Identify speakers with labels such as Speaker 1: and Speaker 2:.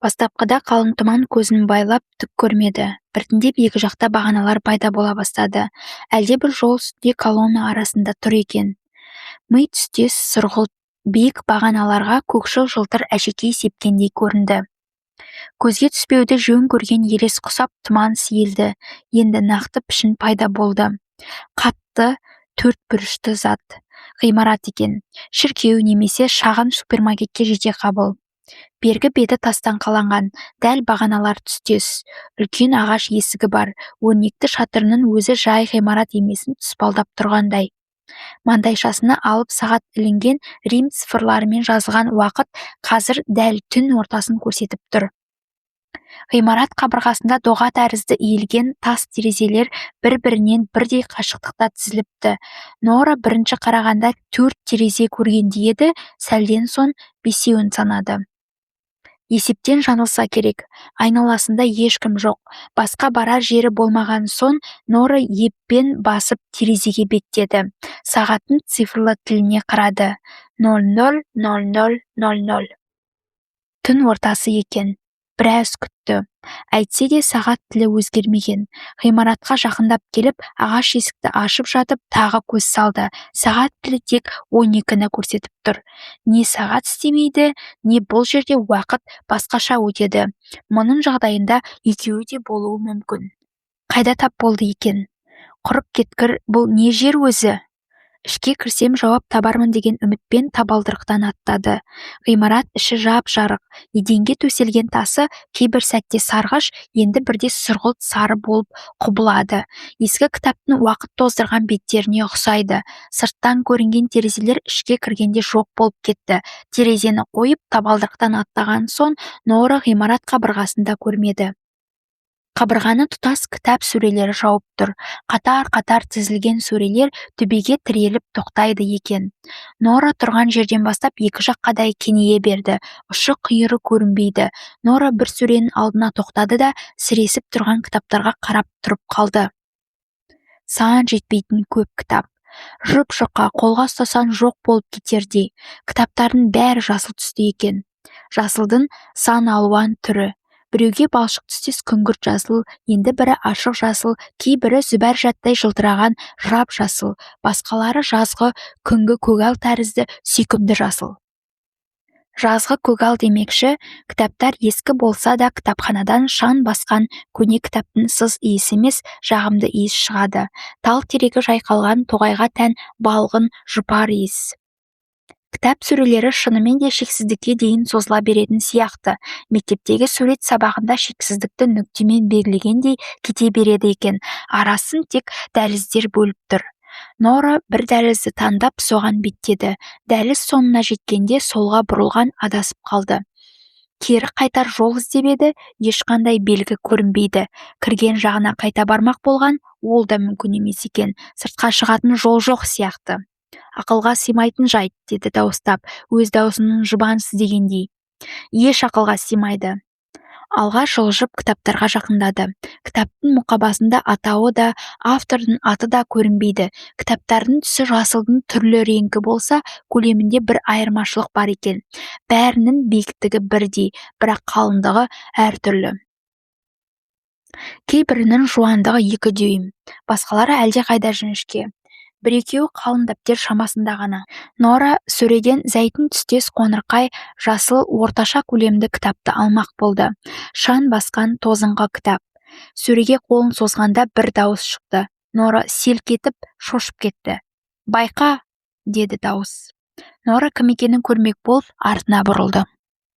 Speaker 1: Бастапқыда қалың тұман көзін байлап түк көрмеді. Біртіндеп екі жақта бағаналар пайда бола бастады. Әлдебір жол үстінде колонна арасында тұр екен. Ми түстес сұрғылт биік бағаналарға көкшіл жылтыр әшекей сепкендей көрінді. Көзге түспеуді жөн көрген елес құсап тұман сейілді. Енді нақты пішін пайда болды. Қатты, төрт бұрышты зат. Ғимарат екен. Шіркеу немесе шағын супермаркетке жете қабыл. Бергі беті тастан қаланған, дәл бағаналар түстес. Үлкен ағаш есігі бар, өрнекті шатырының өзі жай ғимарат емесін тұспалдап тұрғандай. Маңдайшасына алып сағат ілінген Рим цифрларымен жазылған уақыт қазір дәл түн ортасын көрсетіп тұр. Ғимарат қабырғасында доға тәрізді иілген тас терезелер бір-бірінен бірдей қашықтықта тізіліпті. Нора бірінші қарағанда 4 терезе көргендей еді, сәлден соң 5-еуін санады. Есептен жаңылса керек. Айналасында ешкім жоқ. Басқа барар жері болмаған соң Нора еппен басып терезеге беттеді. Сағаттың цифрлы тіліне қарады. 00:00:00. Түн ортасы екен. Біраз күтті. Әйтсе де сағат тілі өзгермеген. Ғимаратқа жақындап келіп, ағаш есікті ашып жатып, тағы көз салды. Сағат тілі тек 12-ні көрсетіп тұр. Не сағат істемейді, не бұл жерде уақыт басқаша өтеді. Мұның жағдайында екеуі де болуы мүмкін. Қайда тап болды екен? Құрып кеткір, бұл не жер өзі? Ішке кірсем жауап табармын деген үмітпен табалдырықтан аттады. Ғимарат іші жап-жарық, еденге төселген тасы кейбір сәтте сарғыш, енді бірде сұрғылт сары болып құбылады. Ескі кітаптың уақыт тоздырған беттеріне ұқсайды. Сырттан көрінген терезелер ішке кіргенде жоқ болып кетті. Терезені қойып табалдырықтан аттаған соң Нора ғимарат қабырғасында көрмеді. Қабырғаны тұтас кітап сөрелері жауып тұр. Қатар-қатар тізілген сөрелер төбеге тіреліп тоқтайды екен. Нора тұрған жерден бастап екі жаққадай кеңейе берді. Ұшы-қиыры көрінбейді. Нора бір сөренің алдына тоқтады да сіресіп тұрған кітаптарға қарап тұрып қалды. Сан жетпейтін көп кітап. Жұп-жұқа, қолға ұстасан жоқ болып кетердей. Кітаптардың бәрі жасыл түсті екен. Жасылдың сан алуан түрі. Біреуге балшық түстес күңгірт жасыл, енді бірі ашық жасыл, кейбірі зүбәр жаттай жылтыраған жап жасыл, басқалары жазғы күнгі көгал тәрізді сүйкімді жасыл. Жазғы көгал демекші, кітаптар ескі болса да кітапханадан шаң басқан көне кітаптың сыз иісі емес, жағымды иіс шығады. Тал терегі жайқалған тоғайға тән балғын жұпар иіс. Кітап сөрелері шынымен де шексіздікке дейін созыла беретін сияқты. Мектептегі сурет сабағында шексіздікті нүктемен белгілегендей кете береді екен. Арасын тек дәліздер бөліп тұр. Нора бір дәлізді таңдап соған беттеді. Дәліз соңына жеткенде солға бұрылған адасып қалды. Кері қайтар жол іздеп еді, ешқандай белгі көрінбейді. Кірген жағына қайта бармақ болған, ол да мүмкін емес екен. Сыртқа шығатын жол жоқ сияқты. Ақылға сыймайтын жайт, деді дауыстап, өз даусының жұбансыз дегендей. Еш ақылға сыймайды. Алға жылжып кітаптарға жақындады. Кітаптың мұқабасында атауы да, автордың аты да көрінбейді. Кітаптардың түсі жасылдың түрлі реңкі болса, көлемінде бір айырмашылық бар екен. Бәрінің биіктігі бірдей, бірақ қалыңдығы әртүрлі. Кейбірінің жуандығы 2 дюйм, басқалары әлде қайда жіңішке. Бір-екеуі қалың дәптер шамасында ғана. Нора сөреден зәйтін түстес қоңырқай жасыл орташа көлемді кітапты алмақ болды. Шаң басқан тозыңғы кітап. Сөреге қолын созғанда бір дауыс шықты. Нора селк етіп шошып кетті. Байқа, деді дауыс. Нора кім екенін көрмек болып артына бұрылды.